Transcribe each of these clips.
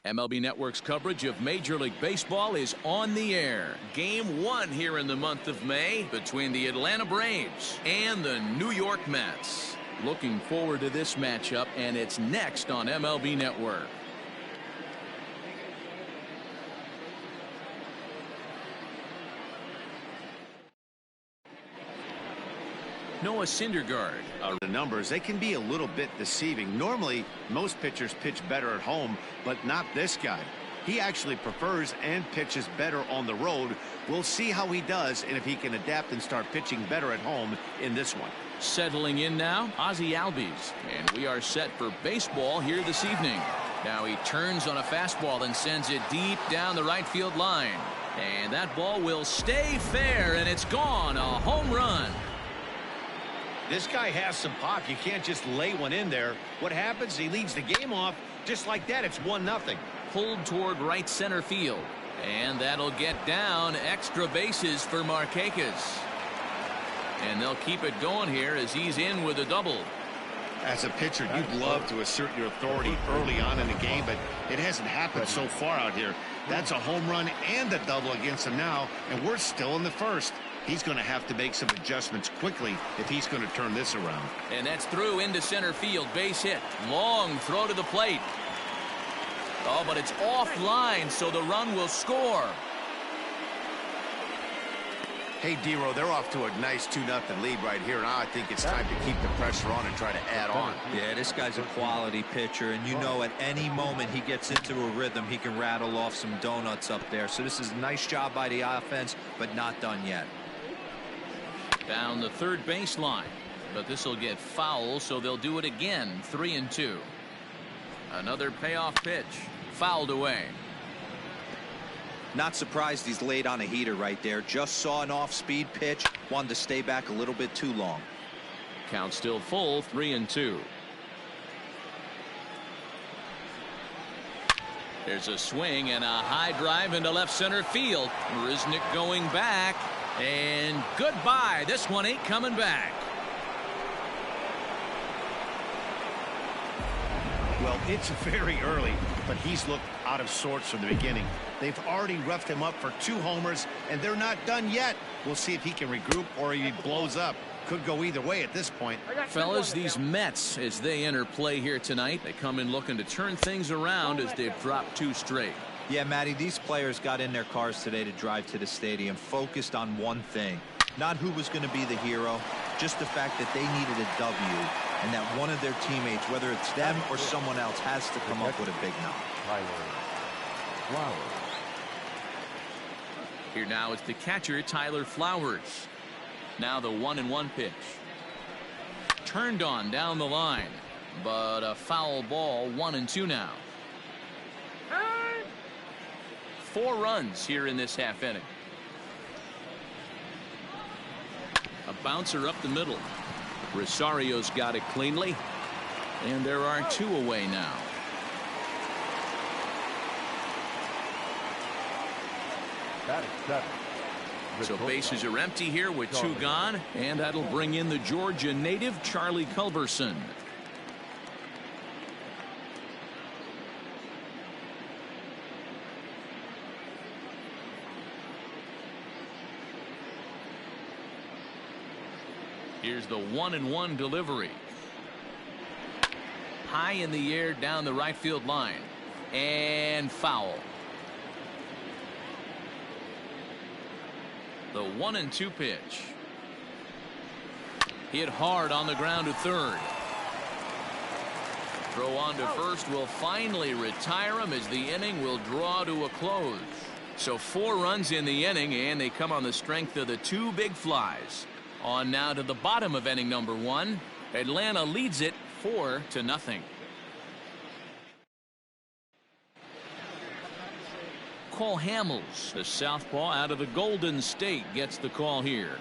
MLB Network's coverage of Major League Baseball is on the air. Game 1 here in the month of May between the Atlanta Braves and the New York Mets. Looking forward to this matchup, and it's next on MLB Network. Noah Syndergaard. The numbers, they can be a little bit deceiving. Normally, most pitchers pitch better at home, but not this guy. He actually prefers and pitches better on the road. We'll see how he does and if he can adapt and start pitching better at home in this one. Settling in now, Ozzie Albies. And we are set for baseball here this evening. Now he turns on a fastball and sends it deep down the right field line. And that ball will stay fair, and it's gone. A home run. This guy has some pop. You can't just lay one in there. What happens? He leads the game off just like that. It's 1-0. Pulled toward right center field. And that'll get down. Extra bases for Markakis. And they'll keep it going here as he's in with a double. As a pitcher, you'd love to assert your authority early on in the game, but it hasn't happened so far out here. That's a home run and a double against him now, and we're still in the first. He's going to have to make some adjustments quickly if he's going to turn this around. And that's through into center field. Base hit. Long throw to the plate. Oh, but it's offline, so the run will score. Hey, D-Row, they're off to a nice 2-0 lead right here. Now I think it's time to keep the pressure on and try to add on. Yeah, this guy's a quality pitcher, and you know at any moment he gets into a rhythm, he can rattle off some donuts up there. So this is a nice job by the offense, but not done yet. Down the third baseline, but this will get foul, so they'll do it again. 3-2. Another payoff pitch, fouled away. Not surprised he's laid on a heater right there. Just saw an off-speed pitch, wanted to stay back a little bit too long. Count still full. 3-2. There's a swing and a high drive into left center field. Risnick going back. And goodbye. This one ain't coming back. Well, it's very early, but he's looked out of sorts from the beginning. They've already roughed him up for 2 homers, and they're not done yet. We'll see if he can regroup or he blows up. Could go either way at this point. Fellas, these Mets, as they enter play here tonight, they come in looking to turn things around as they've dropped 2 straight. Yeah, Matty, these players got in their cars today to drive to the stadium, focused on one thing. Not who was going to be the hero, just the fact that they needed a W, and that one of their teammates, whether it's them or someone else, has to come up with a big knock. Here now is the catcher, Tyler Flowers. Now the 1-1 pitch. Turned on down the line, but a foul ball. 1-2 now. 4 runs here in this half inning. A bouncer up the middle. Rosario's got it cleanly, and there are 2 away now. So bases are empty here with 2 gone, and that'll bring in the Georgia native Charlie Culberson. Here's the 1-1 delivery. High in the air down the right field line. And foul. The 1-2 pitch. Hit hard on the ground to third. Throw on to first will finally retire him as the inning will draw to a close. So 4 runs in the inning, and they come on the strength of the 2 big flies. On now to the bottom of inning number 1. Atlanta leads it 4-0. Cole Hamels, the southpaw out of the Golden State, gets the call here.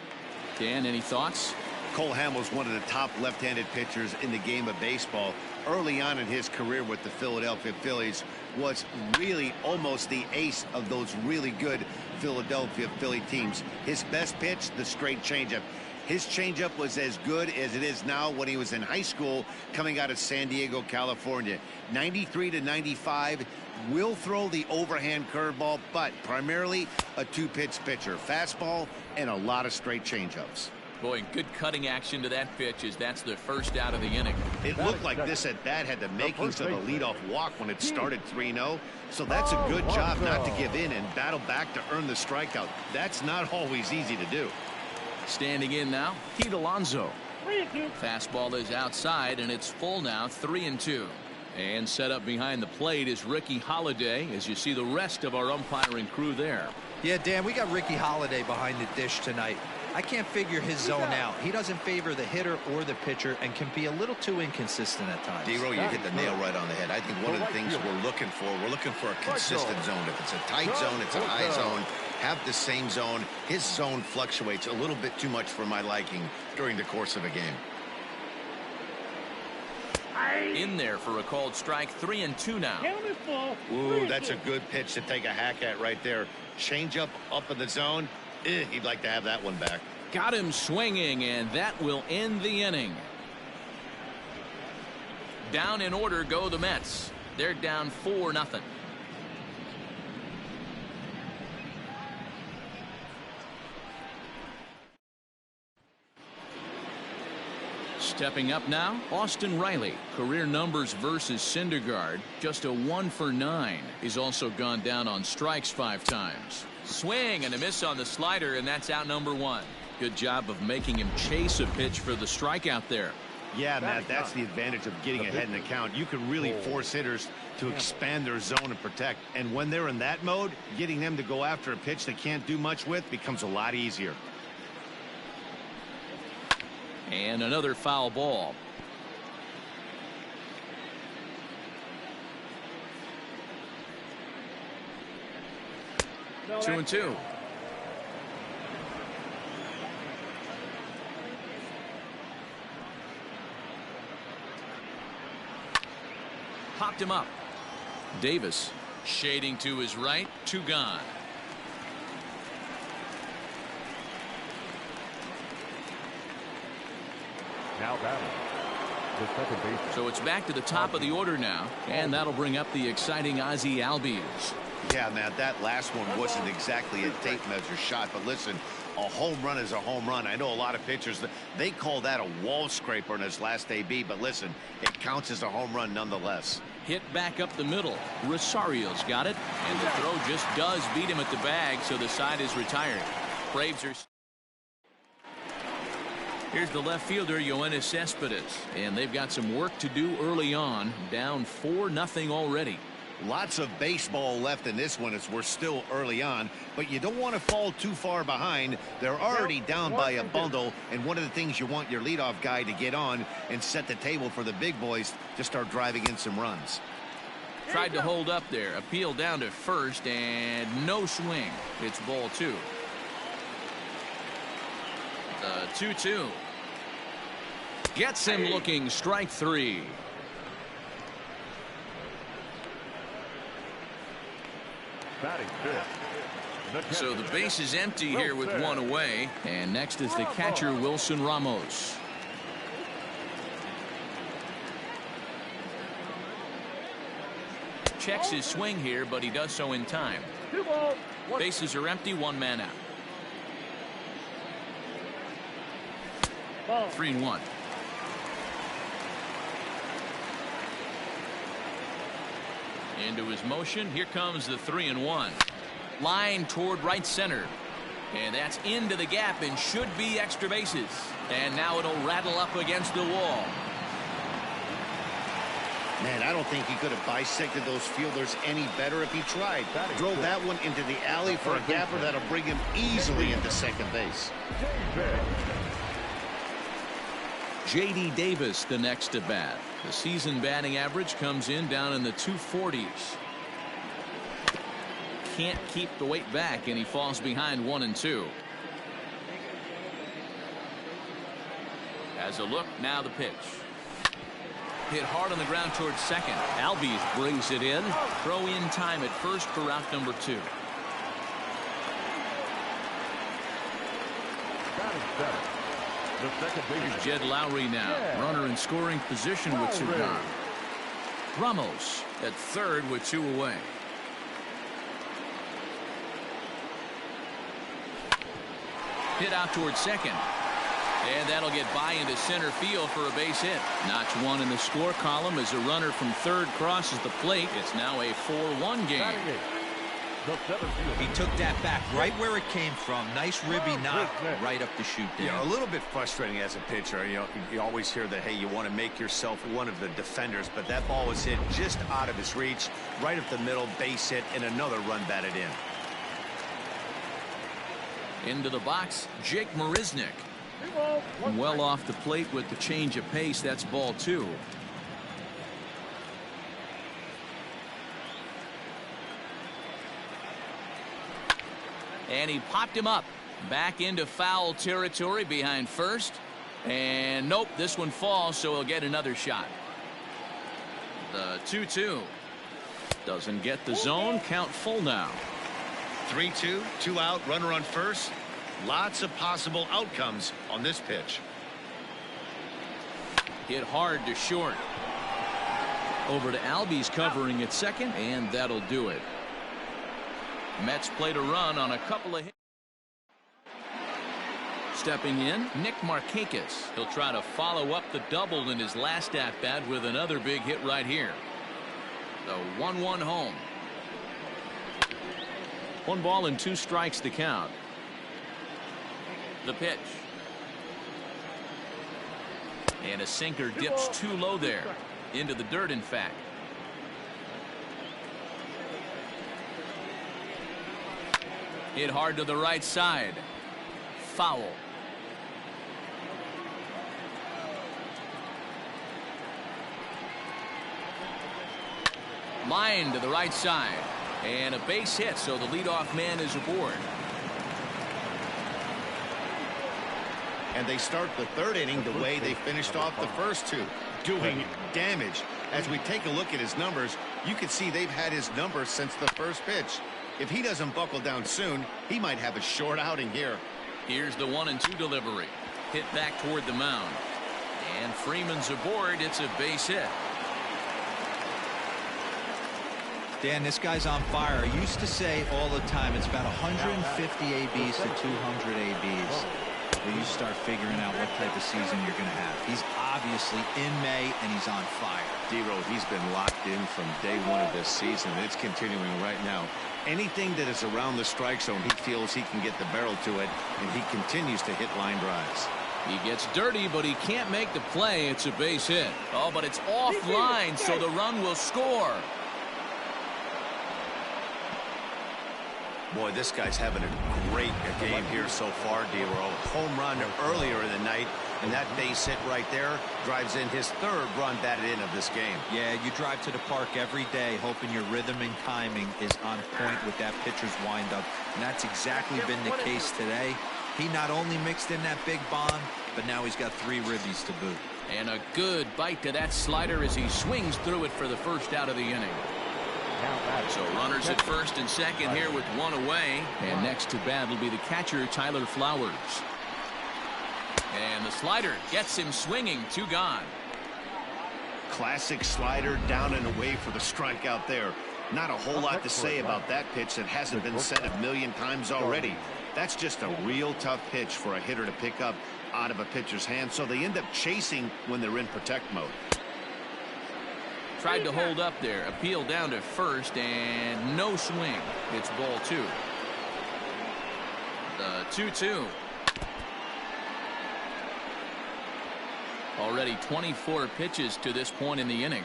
Dan, any thoughts? Cole Hamels, one of the top left-handed pitchers in the game of baseball. Early on in his career with the Philadelphia Phillies, was really almost the ace of those really good Philadelphia Philly teams. His best pitch, the straight changeup. His changeup was as good as it is now when he was in high school coming out of San Diego, California. 93 to 95. Will throw the overhand curveball, but primarily a two-pitch pitcher. Fastball and a lot of straight changeups. Boy, good cutting action to that pitch as that's the first out of the inning. It looked like this at-bat had the makings of a leadoff walk when it started 3-0. So that's a good job not to give in and battle back to earn the strikeout. That's not always easy to do. Standing in now, Pete Alonso. Fastball is outside, and it's full now, 3-2. And set up behind the plate is Ricky Holiday, as you see the rest of our umpiring crew there. Yeah, Dan, we got Ricky Holiday behind the dish tonight. I can't figure his zone out. He doesn't favor the hitter or the pitcher and can be a little too inconsistent at times. D-Row, you hit the nail right on the head. I think one of the things we're looking for a consistent zone. If it's a tight zone, it's a high zone. Have the same zone. His zone fluctuates a little bit too much for my liking during the course of a game. In there for a called strike, 3-2 now. Ooh, that's a good pitch to take a hack at right there. Change up in the zone. He'd like to have that one back. Got him swinging, and that will end the inning. Down in order go the Mets. They're down 4-0. Stepping up now, Austin Riley. Career numbers versus Syndergaard. Just a 1 for 9. He's also gone down on strikes 5 times. Swing and a miss on the slider, and that's out number 1. Good job of making him chase a pitch for the strikeout there. Yeah, Matt, that's the advantage of getting ahead in the count. You can really force hitters to expand their zone and protect. And when they're in that mode, getting them to go after a pitch they can't do much with becomes a lot easier. And another foul ball. No, 2-2. Popped him up. Davis shading to his right. 2 gone. Now batting the second baseman. So it's back to the top of the order now, and that'll bring up the exciting Ozzie Albies. Yeah, Matt, that last one wasn't exactly a tape measure shot, but listen, a home run is a home run. I know a lot of pitchers, they call that a wall scraper in his last AB, but listen, it counts as a home run nonetheless. Hit back up the middle. Rosario's got it, and the throw just does beat him at the bag, so the side is retired. Braves are... Here's the left fielder, Yoenis Cespedes, and they've got some work to do early on, down 4-0 already. Lots of baseball left in this one as we're still early on, but you don't want to fall too far behind. They're already down by a bundle, and one of the things you want your leadoff guy to get on and set the table for the big boys to start driving in some runs. Tried to hold up there, appeal down to first, and no swing. It's ball 2. 2-2. Gets him looking, strike 3. Batting fifth. So the base is empty here with 1 away, and next is the catcher Wilson Ramos. Checks his swing here, but he does so in time. Bases are empty, 1 man out. 3-1. Into his motion. Here comes the 3-1. Line toward right center. And that's into the gap and should be extra bases. And now it'll rattle up against the wall. Man, I don't think he could have bisected those fielders any better if he tried. Drove that one into the alley for a gapper that'll bring him easily into second base. J.D. Davis the next at bat. The season batting average comes in down in the 240s. Can't keep the weight back, and he falls behind 1-2. As a look, now the pitch. Hit hard on the ground towards second. Albies brings it in. Throw in time at first for out number 2. Batting seven. The second baseman. Here's Jed Lowry now. Runner in scoring position with two gone. Ramos at third with two away. Hit out towards second. And that'll get by into center field for a base hit. Notch one in the score column as a runner from third crosses the plate. It's now a 4-1 game. He took that back right where it came from. Nice ribby knock right up the chute there. Yeah, a little bit frustrating as a pitcher. You always hear that, hey, you want to make yourself one of the defenders, but that ball was hit just out of his reach, right up the middle, base hit, and another run batted in. Into the box, Jake Marisnick. Well off the plate with the change of pace. That's ball two. And he popped him up back into foul territory behind first. And nope, this one falls, so he'll get another shot. The 2-2 doesn't get the zone. Count full now. 3-2, 2 out, runner on first. Lots of possible outcomes on this pitch. Hit hard to short. Over to Albies covering at second, and that'll do it. Mets played a run on a couple of hits. Stepping in, Nick Markakis. He'll try to follow up the double in his last at-bat with another big hit right here. The 1-1 home. 1 ball and 2 strikes to count. The pitch. And a sinker dips too low there. Into the dirt, in fact. Hit hard to the right side. Foul. Line to the right side. And a base hit, so the leadoff man is aboard. And they start the third inning the way they finished off the first two, doing damage. As we take a look at his numbers, you can see they've had his numbers since the first pitch. If he doesn't buckle down soon, he might have a short outing here. Here's the 1-2 delivery. Hit back toward the mound. And Freeman's aboard. It's a base hit. Dan, this guy's on fire. I used to say all the time it's about 150 ABs to 200 ABs. Where you start figuring out what type of season you're going to have. He's obviously in May, and he's on fire. D-Row, he's been locked in from day one of this season. It's continuing right now. Anything that is around the strike zone, he feels he can get the barrel to it, and he continues to hit line drives. He gets dirty, but he can't make the play. It's a base hit. Oh, but it's offline, so the run will score. Boy, this guy's having a great game here so far, D-Row. Home run earlier in the night, and that base hit right there drives in his third run batted in of this game. Yeah, you drive to the park every day hoping your rhythm and timing is on point with that pitcher's windup, and that's exactly been the case today. He not only mixed in that big bomb, but now he's got 3 ribbies to boot. And a good bite to that slider as he swings through it for the first out of the inning. So runners at first and second here with 1 away. And next to bat will be the catcher, Tyler Flowers. And the slider gets him swinging. 2 gone. Classic slider down and away for the strikeout there. Not a whole lot to say about that pitch that hasn't been said a million times already. That's just a real tough pitch for a hitter to pick up out of a pitcher's hand, so they end up chasing when they're in protect mode. Tried to hold up there. Appeal down to first, and no swing. It's ball 2. The 2-2. Already 24 pitches to this point in the inning.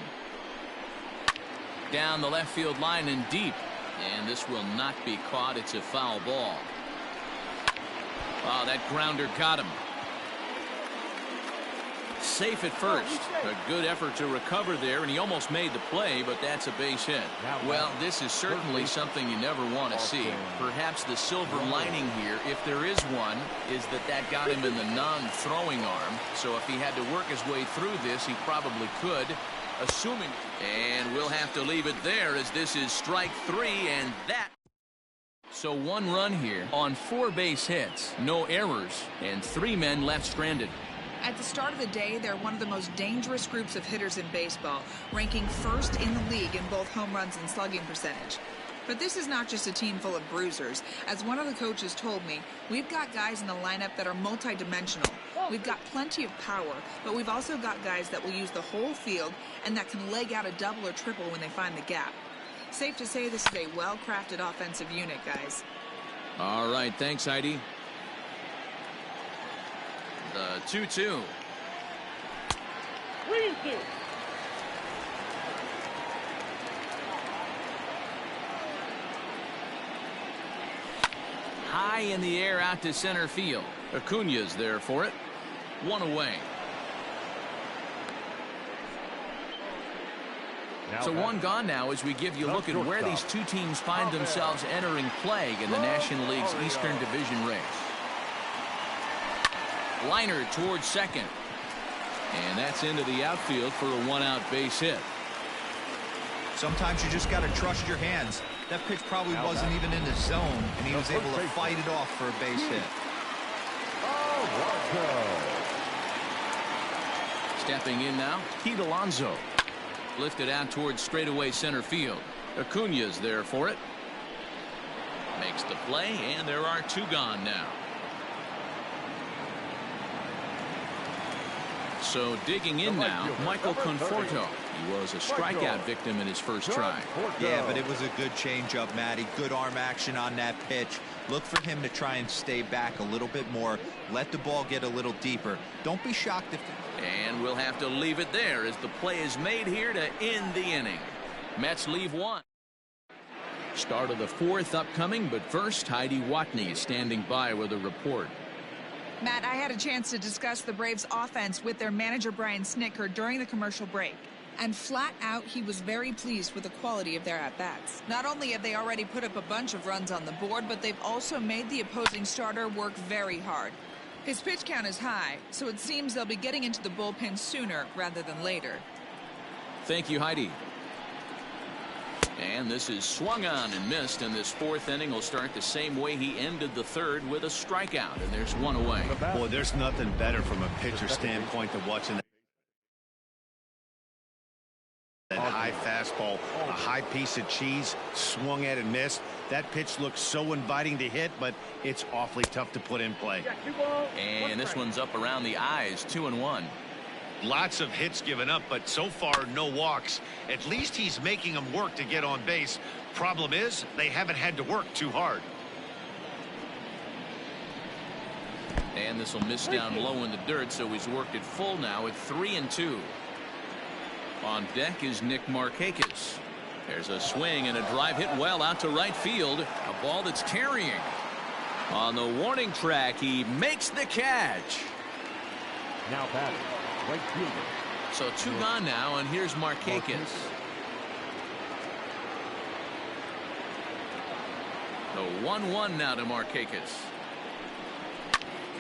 Down the left field line and deep. And this will not be caught. It's a foul ball. Oh, that grounder got him. Safe at first. A good effort to recover there, and he almost made the play, but that's a base hit. Well, this is certainly something you never want to see. Perhaps the silver lining here, if there is one, is that got him in the non-throwing arm. So if he had to work his way through this, he probably could, assuming. And we'll have to leave it there as this is strike 3, and that So 1 run here on 4 base hits, no errors, and 3 men left stranded. At the start of the day, they're one of the most dangerous groups of hitters in baseball, ranking first in the league in both home runs and slugging percentage. But this is not just a team full of bruisers. As one of the coaches told me, we've got guys in the lineup that are multidimensional. We've got plenty of power, but we've also got guys that will use the whole field and that can leg out a double or triple when they find the gap. Safe to say this is a well-crafted offensive unit, guys. All right, thanks, Heidi. The 2-2. High in the air out to center field. Acuna's there for it. 1 away. So 1 gone now as we give you a look at where these 2 teams find themselves entering play in the National League's Eastern Division race. Liner towards second. And that's into the outfield for a 1-out base hit. Sometimes you just got to trust your hands. That pitch probably wasn't even in the zone, and he was able to fight it off for a base hit. Stepping in now, Pete Alonso. Lifted out towards straightaway center field. Acuna's there for it. Makes the play, and there are 2 gone now. So digging in now, Michael Conforto. He was a strikeout victim in his first try. Yeah, but it was a good changeup, Matty. Good arm action on that pitch. Look for him to try and stay back a little bit more. Let the ball get a little deeper. Don't be shocked if... And we'll have to leave it there as the play is made here to end the inning. Mets leave 1. Start of the 4th upcoming, but first, Heidi Watney is standing by with a report. Matt, I had a chance to discuss the Braves' offense with their manager Brian Snitker during the commercial break. And flat out, he was very pleased with the quality of their at-bats. Not only have they already put up a bunch of runs on the board, but they've also made the opposing starter work very hard. His pitch count is high, so it seems they'll be getting into the bullpen sooner rather than later. Thank you, Heidi. And this is swung on and missed, and this 4th inning will start the same way he ended the 3rd with a strikeout, and there's 1 away. Boy, there's nothing better from a pitcher standpoint than watching that high fastball, a high piece of cheese, swung at and missed. That pitch looks so inviting to hit, but it's awfully tough to put in play. And this one's up around the eyes, 2-1. Lots of hits given up, but so far no walks. At least he's making them work to get on base. Problem is, they haven't had to work too hard. And this will miss down low in the dirt, so he's worked it full now at 3-2. On deck is Nick Markakis. There's a swing and a drive hit well out to right field. A ball that's carrying. On the warning track, he makes the catch. Now batting, right fielder. So 2 gone now, and here's Markakis. The 1-1 now to Markakis.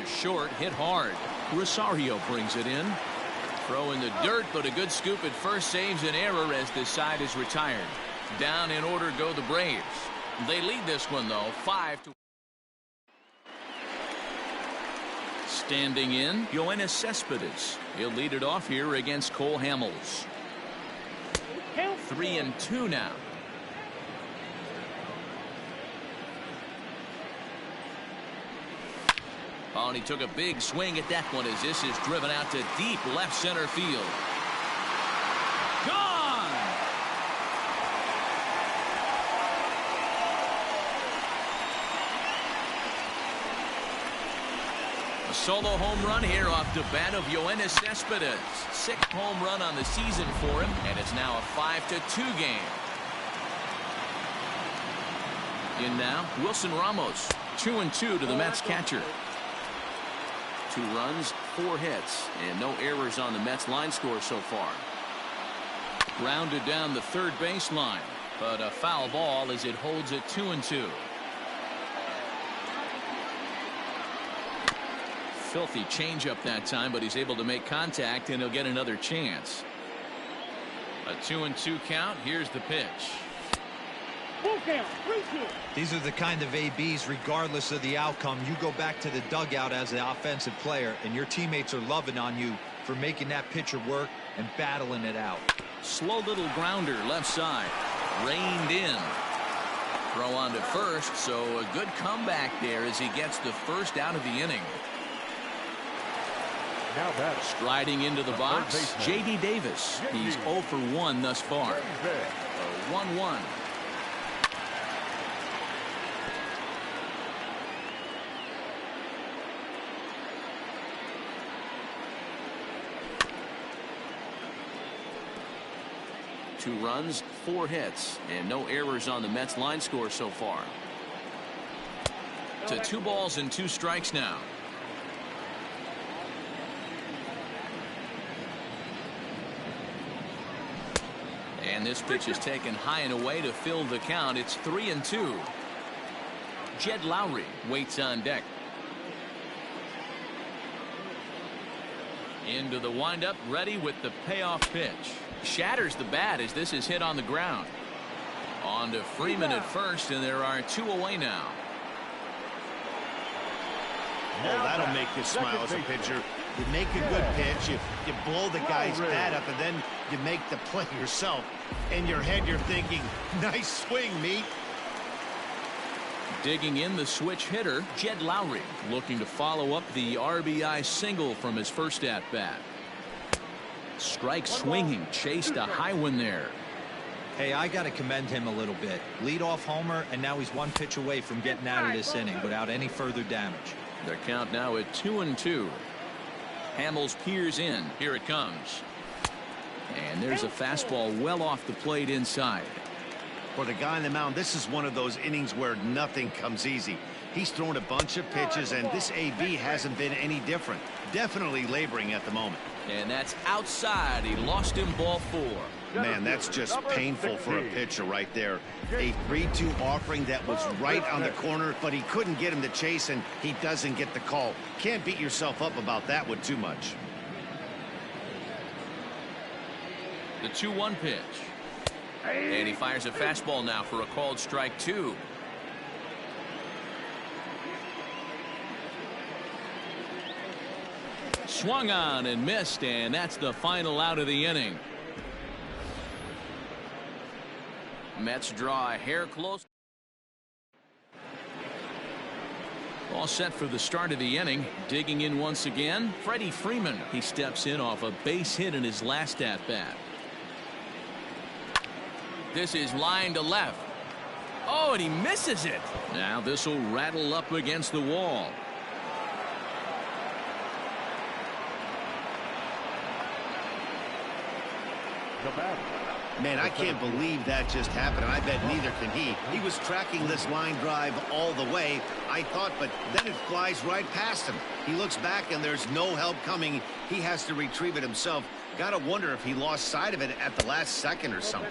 To short, hit hard. Rosario brings it in. Throw in the dirt, but a good scoop at first saves an error as this side is retired. Down in order go the Braves. They lead this one, though, 5-1. Standing in, Yoenis Cespedes. He'll lead it off here against Cole Hamels. 3-2 now. Oh, and he took a big swing at that one as this is driven out to deep left center field. Gone! A solo home run here off the bat of Yoenis Cespedes. 6th home run on the season for him, and it's now a 5-2 game. In now, Wilson Ramos. 2-2 to the Mets catcher. 2 runs, 4 hits, and no errors on the Mets line score so far. Grounded down the 3rd baseline, but a foul ball as it holds it 2-2. Filthy changeup that time, but he's able to make contact, and he'll get another chance. A 2-2 count. Here's the pitch. Full count, 3-2. These are the kind of ABs, regardless of the outcome, you go back to the dugout as the offensive player, and your teammates are loving on you for making that pitcher work and battling it out. Slow little grounder left side. Reined in. Throw on to first, so a good comeback there as he gets the first out of the inning. Now batting. Striding into the box, J.D. Davis. He's 0 for 1 thus far. 1-1. Two runs, 4 hits, and no errors on the Mets line score so far. To 2 balls and 2 strikes now. And this pitch is taken high and away to fill the count. It's 3-2. Jed Lowry waits on deck. Into the windup, ready with the payoff pitch. Shatters the bat as this is hit on the ground. On to Freeman at first, and there are 2 away now. Oh, that'll make you smile as a pitcher. You make a good pitch, you blow the guy's bat up, and then you make the play yourself. In your head, you're thinking, nice swing, meat. Digging in the switch hitter, Jed Lowry, looking to follow up the RBI single from his first at-bat. Strike swinging, chased a high one there. Hey, I got to commend him a little bit. Leadoff homer, and now he's 1 pitch away from getting out of this inning without any further damage. The count now at 2-2. Hamels peers in. Here it comes. And there's a fastball well off the plate inside. For the guy on the mound, this is one of those innings where nothing comes easy. He's thrown a bunch of pitches, and this AB hasn't been any different. Definitely laboring at the moment. And that's outside. He lost him, ball 4. Man, that's just painful for a pitcher right there. A 3-2 offering that was right on the corner, but he couldn't get him to chase, and he doesn't get the call. Can't beat yourself up about that one too much. The 2-1 pitch. And he fires a fastball now for a called strike 2. Swung on and missed, and that's the final out of the inning. Mets draw a hair close. All set for the start of the inning. Digging in once again, Freddie Freeman. He steps in off a base hit in his last at-bat. This is line to left. Oh, and he misses it. Now this will rattle up against the wall. The batter. Man, I can't believe that just happened, and I bet neither can he. He was tracking this line drive all the way, I thought, but then it flies right past him. He looks back, and there's no help coming. He has to retrieve it himself. Gotta wonder if he lost sight of it at the last second or something.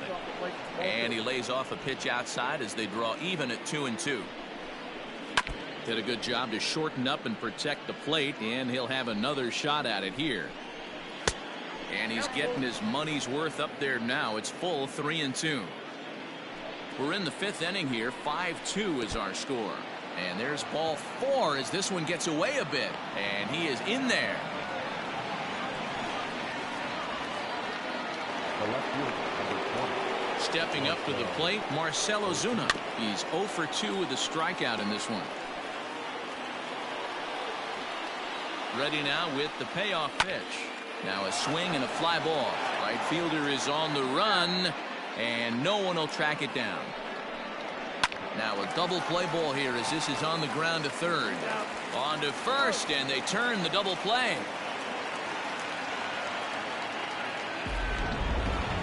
And he lays off a pitch outside as they draw even at 2-2. Did a good job to shorten up and protect the plate, and he'll have another shot at it here. And he's getting his money's worth up there now. It's full 3-2. We're in the 5th inning here. 5-2 is our score. And there's ball 4 as this one gets away a bit. And he is in there. The left fielder, number 20. Stepping up to the plate, Marcell Ozuna. He's 0 for 2 with a strikeout in this one. Ready now with the payoff pitch. Now a swing and a fly ball. Right fielder is on the run, and no one will track it down. Now a double play ball here as this is on the ground to third. On to first, and they turn the double play.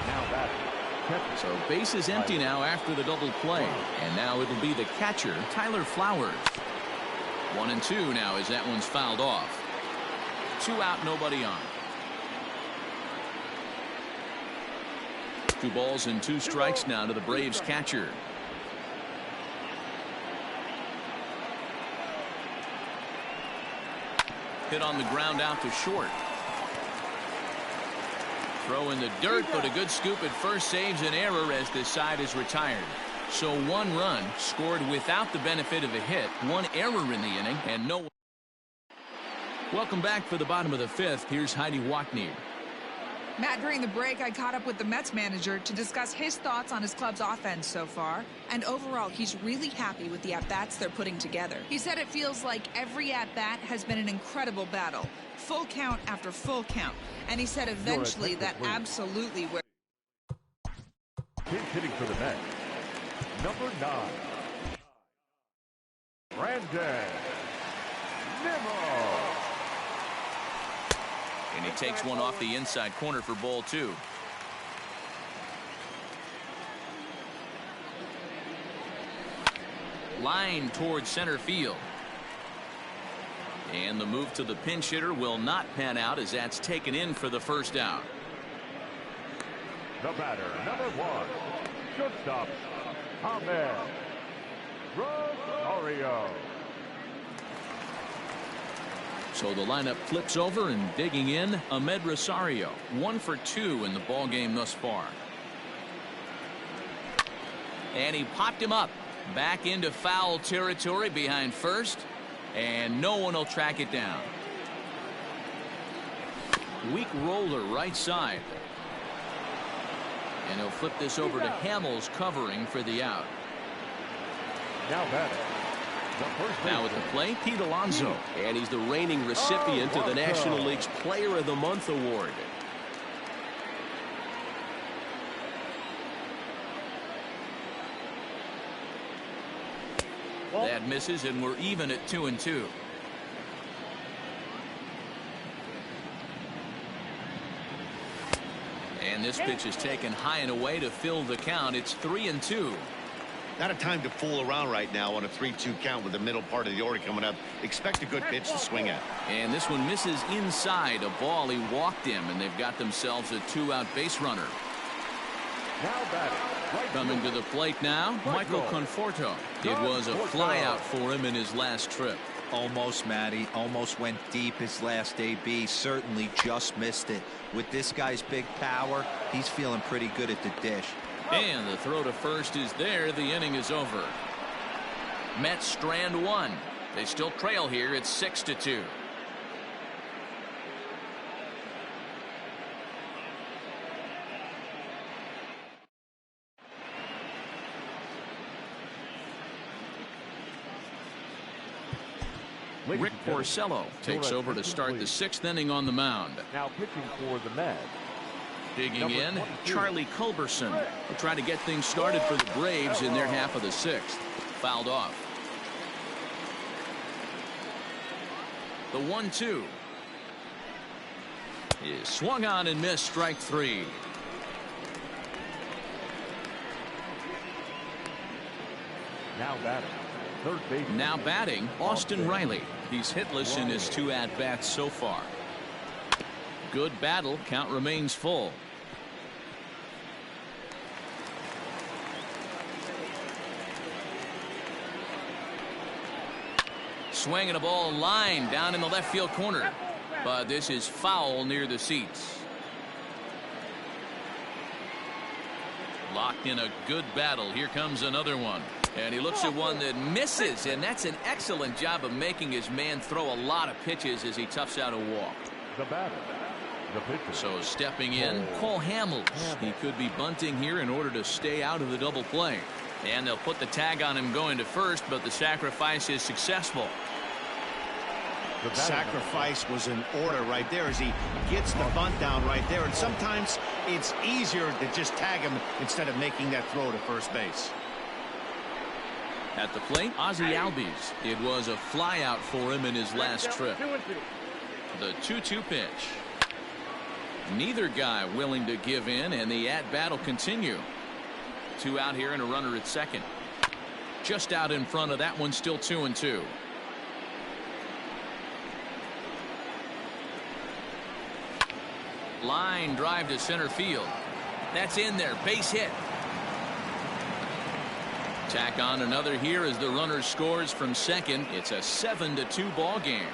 Now batting. So base is empty now after the double play. And now it'll be the catcher, Tyler Flowers. 1-2 now as that one's fouled off. 2 out, nobody on. 2 balls and 2 strikes now to the Braves catcher. Hit on the ground out to short. Throw in the dirt, but a good scoop at first saves an error as this side is retired. So 1 run scored without the benefit of a hit, 1 error in the inning, and no. Welcome back for the bottom of the 5th. Here's Heidi Watney. Matt, during the break, I caught up with the Mets manager to discuss his thoughts on his club's offense so far. And overall, he's really happy with the at-bats they're putting together. He said it feels like every at-bat has been an incredible battle. Full count after full count. And he said eventually that absolutely where. He's hitting for the Mets. Number 9. Brandon Nimmo. And he takes one off the inside corner for ball 2. Line towards center field. And the move to the pinch hitter will not pan out as that's taken in for the first out. The batter, number 1, shortstop, Ahmed Rosario. So the lineup flips over, and digging in, Ahmed Rosario. 1 for 2 in the ball game thus far. And he popped him up. Back into foul territory behind first. And no one will track it down. Weak roller right side. And he'll flip this over to Hamels covering for the out. Now batting. Now at the plate, Pete Alonso. And he's the reigning recipient of the National League's Player of the Month award. That misses, and we're even at 2-2. And this pitch is taken high and away to fill the count. It's 3-2. Not a time to fool around right now on a 3-2 count with the middle part of the order coming up. Expect a good pitch to swing at. And this one misses inside. A ball he walked him, and they've got themselves a 2-out base runner. Now batting. Right Coming to the plate now, Michael Conforto. It was a flyout for him in his last trip. Almost, Matty. Almost went deep his last AB. Certainly just missed it. With this guy's big power, he's feeling pretty good at the dish. And the throw to first is there. The inning is over. Mets strand 1. They still trail here. It's 6-2. Rick Porcello takes over to start the 6th inning on the mound. Now pitching for the Mets. Digging in, Charlie Culberson will try to get things started for the Braves in their half of the 6th. Fouled off. The 1-2 is swung on and missed. Strike 3. Now batting. Third base. Now batting, Austin Riley. He's hitless in his 2 at-bats so far. Good battle. Count remains full. Swinging a ball line down in the left field corner. But this is foul near the seats. Locked in a good battle. Here comes another one. And he looks at one that misses, and that's an excellent job of making his man throw a lot of pitches as he toughs out a walk. The batter. The pitcher. So stepping in, Cole Hamels. He could be bunting here in order to stay out of the double play. And they'll put the tag on him going to first, but the sacrifice is successful. The sacrifice was in order right there as he gets the bunt down right there. And sometimes it's easier to just tag him instead of making that throw to first base. At the plate, Ozzie Albies. It was a flyout for him in his last trip. The 2-2 pitch. Neither guy willing to give in, and the at-bat will continue. 2 out here and a runner at second. Just out in front of that one, still 2-2. Line drive to center field. That's in there. Base hit. Tack on another here as the runner scores from second. It's a 7-2 ball game.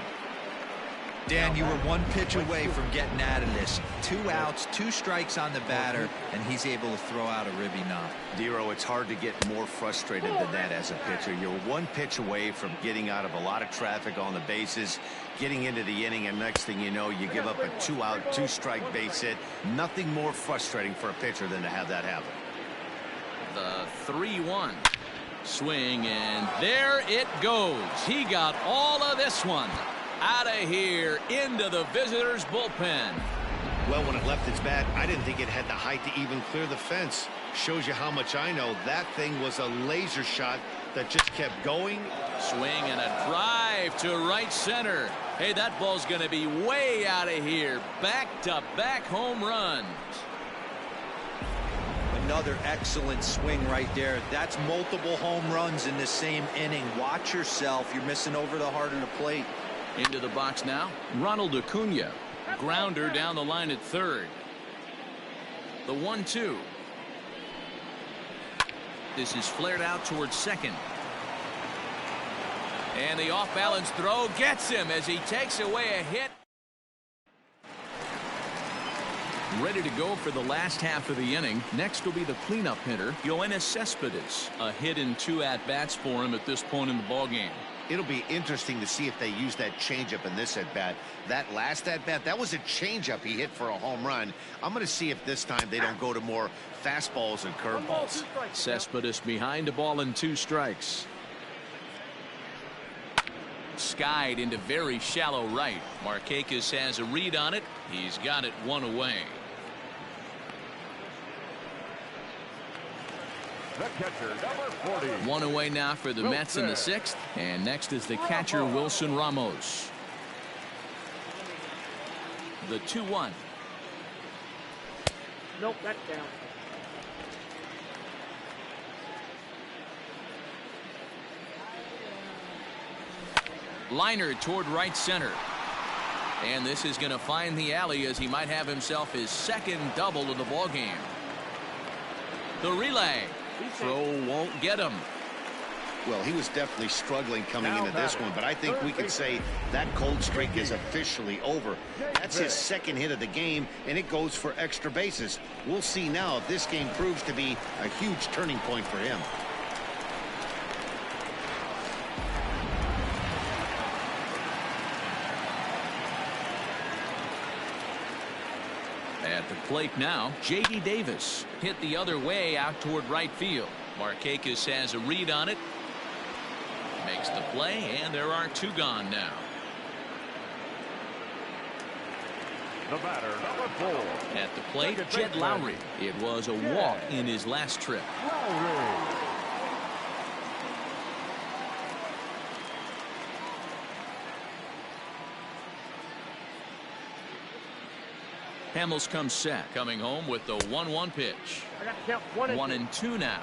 Dan, you were one pitch away from getting out of this. 2 outs, 2 strikes on the batter, and he's able to throw out a ribby knob. Dero, it's hard to get more frustrated than that as a pitcher. You're one pitch away from getting out of a lot of traffic on the bases, getting into the inning, and next thing you know, you give up a 2-out, 2-strike base hit. Nothing more frustrating for a pitcher than to have that happen. The 3-1. Swing, and there it goes. He got all of this one. Out of here into the visitors' bullpen. Well, when it left its bat, I didn't think it had the height to even clear the fence. Shows you how much I know. That thing was a laser shot that just kept going. Swing and a drive to right center. Hey, that ball's going to be way out of here. Back-to-back home runs. Another excellent swing right there. That's multiple home runs in the same inning. Watch yourself. You're missing over the heart of the plate. Into the box now, Ronald Acuna. Grounder down the line at third. The 1-2. This is flared out towards second. And the off-balance throw gets him as he takes away a hit. Ready to go for the last half of the inning. Next will be the cleanup hitter, Yoenis Cespedes. A hit and 2 at-bats for him at this point in the ballgame. It'll be interesting to see if they use that changeup in this at-bat. That last at-bat, that was a changeup he hit for a home run. I'm going to see if this time they don't go to more fastballs and curveballs. Cespedes behind a ball and 2 strikes. Skied into very shallow right. Markakis has a read on it. He's got it 1 away. The catcher, number 40. 1 away now for the Mets in the 6th. And next is the catcher, Wilson Ramos. The 2-1. Nope, that's down. Liner toward right center. And this is going to find the alley as he might have himself his 2nd double of the ballgame. The relay. Throw won't get him. Well, he was definitely struggling coming into this one, but I think we could say that cold streak is officially over. That's his 2nd hit of the game, and it goes for extra bases. We'll see now if this game proves to be a huge turning point for him. At the plate now, J.D. Davis hit the other way out toward right field. Markakis has a read on it. Makes the play, and there are 2 gone now. The batter, number 4. At the plate, Jed Lowry. It was a walk in his last trip. Lowry. Hamels comes set, coming home with the 1-1 pitch. I got to count 1 and 1 and 2 now.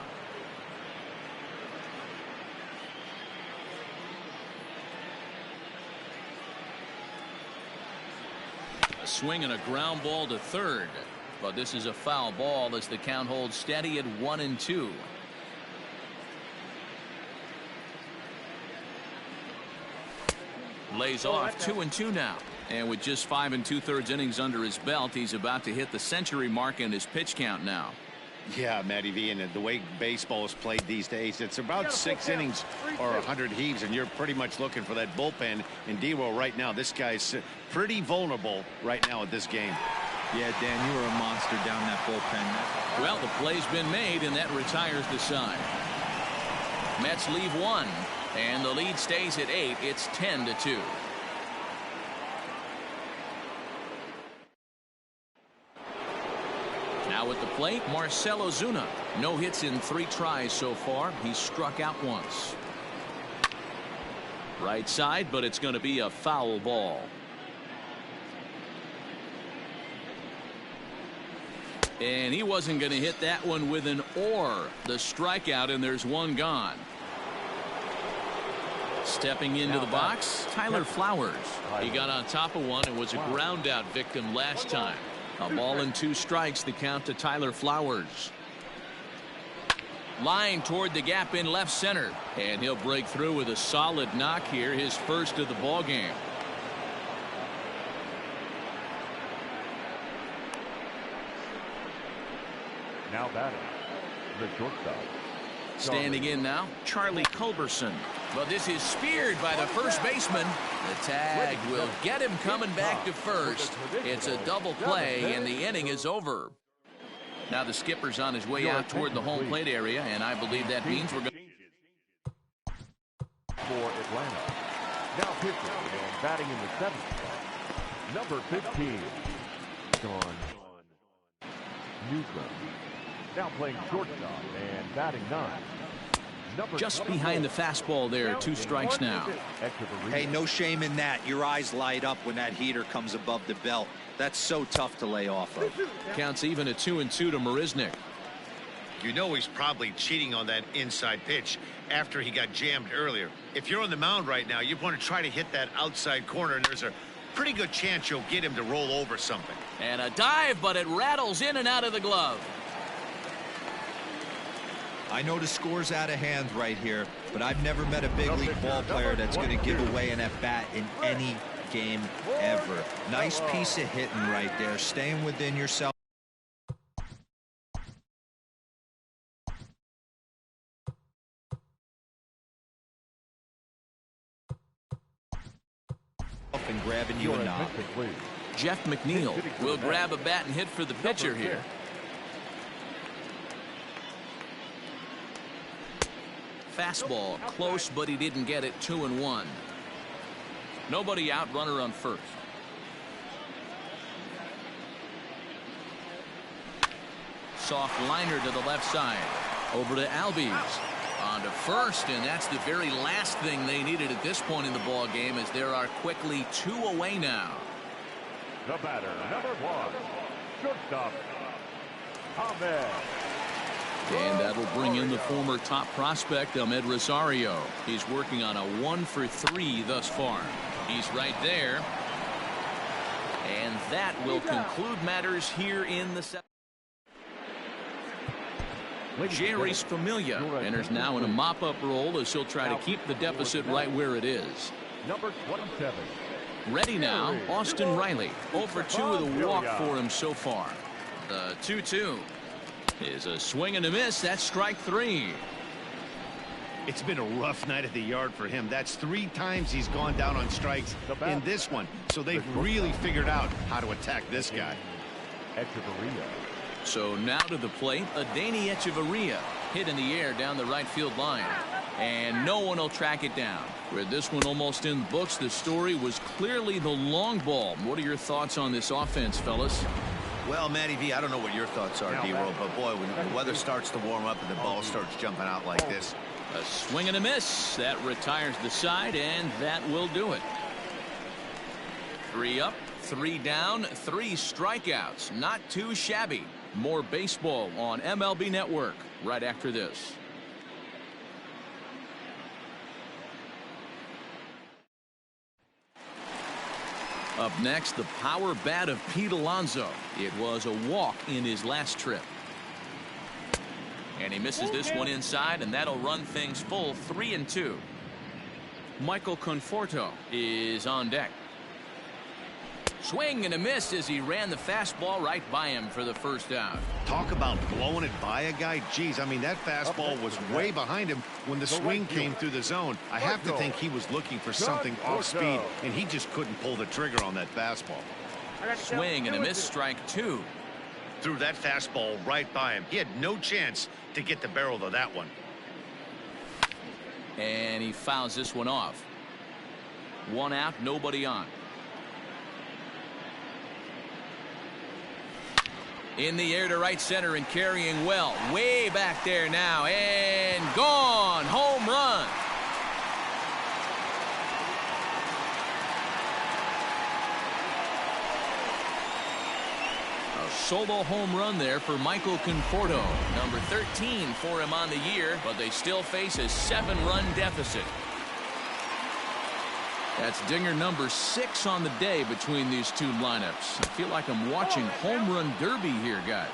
A swing and a ground ball to third, but this is a foul ball as the count holds steady at 1 and 2. Lays off 2 and 2 now. And with just 5 2/3 innings under his belt, he's about to hit the century mark in his pitch count now. Yeah, Matty V, and the way baseball is played these days, it's about 6 innings or 100 heaves, and you're pretty much looking for that bullpen. And D-Roll right now, this guy's pretty vulnerable right now at this game. Yeah, Dan, you were a monster down that bullpen. Well, the play's been made, and that retires the side. Mets leave 1, and the lead stays at 8. It's 10-2. Now at the plate, Marcell Ozuna. No hits in 3 tries so far. He's struck out once. Right side, but it's going to be a foul ball. And he wasn't going to hit that one with an or. The strikeout, and there's 1 gone. Stepping into the box, Tyler Flowers. He got on top of one and was a ground out victim last time. A ball and 2 strikes, the count to Tyler Flowers. Line toward the gap in left center, and he'll break through with a solid knock here, his first of the ball game. Now batting, the shortstop. Standing in now, Charlie Culberson. But this is speared by the first baseman. The tag will get him coming back to first. It's a double play, and the inning is over. Now the skipper's on his way out toward the home plate area, and I believe that means we're going for Atlanta. Now pitching and batting in the seventh spot, number 15, Sean Newcomb. Now playing shortstop and batting ninth. just behind the fastball there. 2 strikes now. Hey, no shame in that. Your eyes light up when that heater comes above the belt. That's so tough to lay off of. Counts even a 2-2 to Marisnik. You know he's probably cheating on that inside pitch after he got jammed earlier. If you're on the mound right now, you want to try to hit that outside corner, and there's a pretty good chance you'll get him to roll over something. And a dive, but it rattles in and out of the glove. I know the score's out of hand right here, but I've never met a big league ball player that's going to give away an at-bat in any game ever. Nice piece of hitting right there, staying within yourself. And grabbing you a knob. Jeff McNeil will grab a bat and hit for the pitcher here. Fastball close, but he didn't get it. 2-1. Nobody out, runner on first. Soft liner to the left side. Over to Albies. On to first, and that's the very last thing they needed at this point in the ball game, as there are quickly 2 away now. The batter, number 1, shortstop, Ahmed. And that'll bring in the former top prospect, Ahmed Rosario. He's working on a 1-for-3 thus far. He's right there. And that will conclude matters here in the 7th. Jerry's Familia enters now in a mop-up role as he'll try to keep the deficit right where it is. Number 27. Ready now, Austin Riley. 0-for-2 with a walk for him so far. The 2-2 is a swing and a miss. That's strike 3. It's been a rough night at the yard for him. That's 3 times he's gone down on strikes in this one. So they've really figured out how to attack this guy. Echeverria. So now to the plate, Adeiny Echeverria hit in the air down the right field line. And no one will track it down. With this one almost in the books, the story was clearly the long ball. What are your thoughts on this offense, fellas? Well, Matty V, I don't know what your thoughts are, D-Roll, but boy, when the weather starts to warm up and the ball starts jumping out like this. A swing and a miss. That retires the side, and that will do it. 3 up, 3 down, 3 strikeouts. Not too shabby. More baseball on MLB Network right after this. Up next, the power bat of Pete Alonso. It was a walk in his last trip. And he misses this one inside, and that'll run things full 3-2. Michael Conforto is on deck. Swing and a miss as he ran the fastball right by him for the first out. Talk about blowing it by a guy. Geez, I mean, that fastball was way behind him when the swing came through the zone. I have to think he was looking for something off speed, and he just couldn't pull the trigger on that fastball. Swing and a miss, strike 2. Threw that fastball right by him. He had no chance to get the barrel of that one. And he fouls this one off. 1 out, nobody on. In the air to right center and carrying well. Way back there now. And gone. Home run. A solo home run there for Michael Conforto. Number 13 for him on the year, but they still face a 7-run deficit. That's dinger number 6 on the day between these two lineups. I feel like I'm watching home run derby here, guys.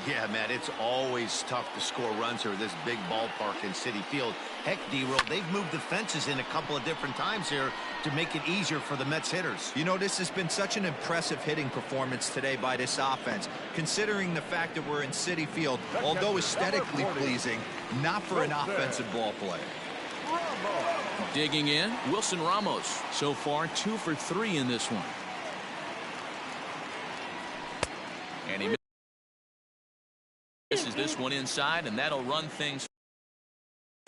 Yeah, Matt, it's always tough to score runs here at this big ballpark in Citi Field. Heck, D-Roll, they've moved the fences in a couple of different times here to make it easier for the Mets hitters. You know, this has been such an impressive hitting performance today by this offense, considering the fact that we're in Citi Field, although aesthetically pleasing, not for an offensive ball player. Digging in, Wilson Ramos. So far, 2 for 3 in this one. And he misses this one inside, and that'll run things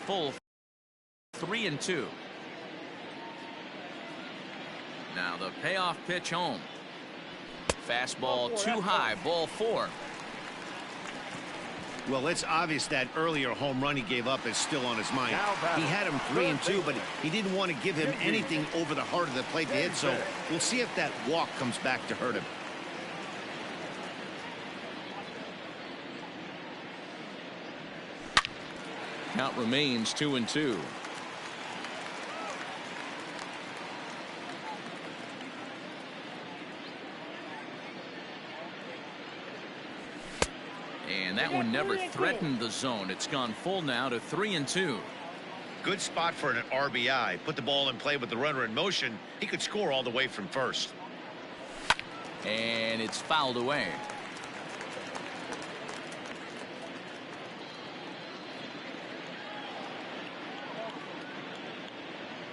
full. 3-2. Now the payoff pitch home. Fastball too high, ball 4. Well, it's obvious that earlier home run he gave up is still on his mind. He had him 3-2, but he didn't want to give him anything over the heart of the plate to hit, so we'll see if that walk comes back to hurt him. Count remains 2-2. And that one never threatened the zone. It's gone full now to 3-2. Good spot for an RBI. Put the ball in play with the runner in motion. He could score all the way from first. And it's fouled away.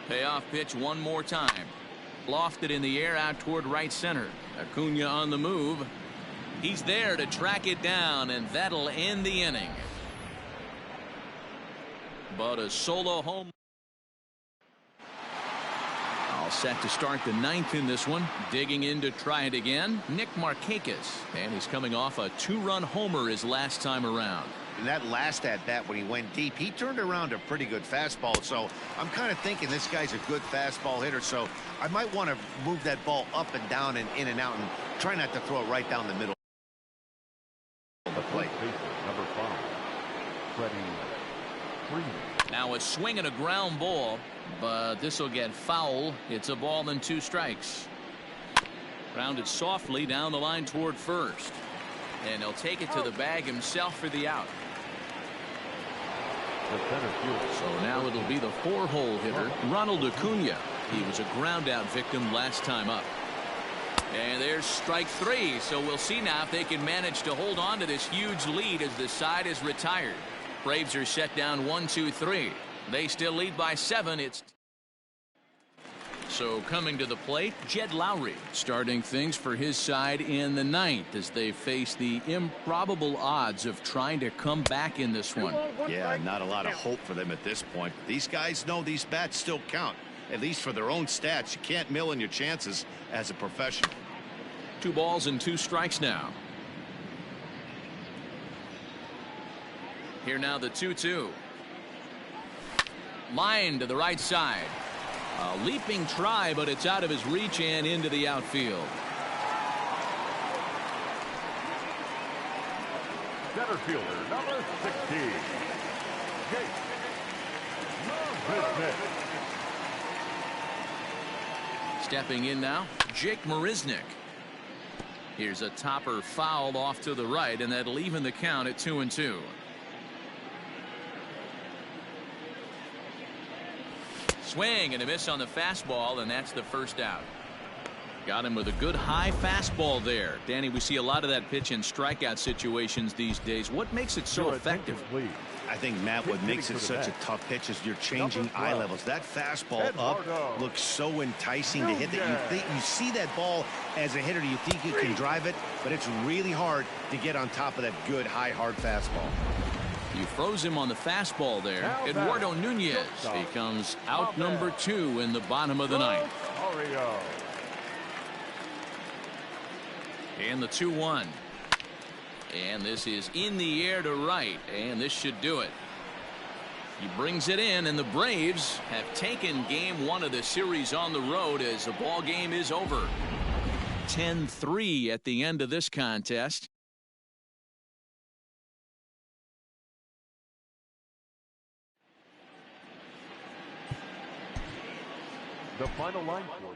Payoff pitch one more time. Lofted in the air out toward right center. Acuna on the move. He's there to track it down, and that'll end the inning. But a solo home. All set to start the 9th in this one. Digging in to try it again, Nick Markakis. And he's coming off a 2-run homer his last time around. And that last at-bat when he went deep, he turned around a pretty good fastball. So I'm kind of thinking this guy's a good fastball hitter. So I might want to move that ball up and down and in and out and try not to throw it right down the middle of the plate. Number 5, Freddie Freeman. Now a swing and a ground ball, but this will get foul. It's a ball and 2 strikes. Grounded softly down the line toward first. And he'll take it to the bag himself for the out. So now it'll be the 4-hole hitter, Ronald Acuna. He was a ground out victim last time up. And there's strike 3. So we'll see now if they can manage to hold on to this huge lead as the side is retired. Braves are set down 1-2-3. They still lead by 7. It's so coming to the plate, Jed Lowry starting things for his side in the 9th as they face the improbable odds of trying to come back in this one. Yeah, not a lot of hope for them at this point. These guys know these bats still count, at least for their own stats. You can't mill in your chances as a professional. 2 balls and 2 strikes now. Here now the 2-2. Line to the right side. A leaping try, but it's out of his reach and into the outfield. Center fielder, number 16, Jake Marisnick. Stepping in now, Jake Marisnick. Here's a topper fouled off to the right, and that'll even the count at 2-2. Swing and a miss on the fastball, and that's the first out. Got him with a good high fastball there. Danny, we see a lot of that pitch in strikeout situations these days. What makes it so effective? I think, Matt, what makes it such a tough pitch is you're changing eye levels. That fastball up looks so enticing to hit that you see that ball as a hitter, you think you can drive it, but it's really hard to get on top of that good high hard fastball. You froze him on the fastball there. Eduardo Nunez becomes out number 2 in the bottom of the 9th. And the 2-1. And this is in the air to right, and this should do it. He brings it in, and the Braves have taken game 1 of the series on the road as the ball game is over. 10-3 at the end of this contest. The final line score.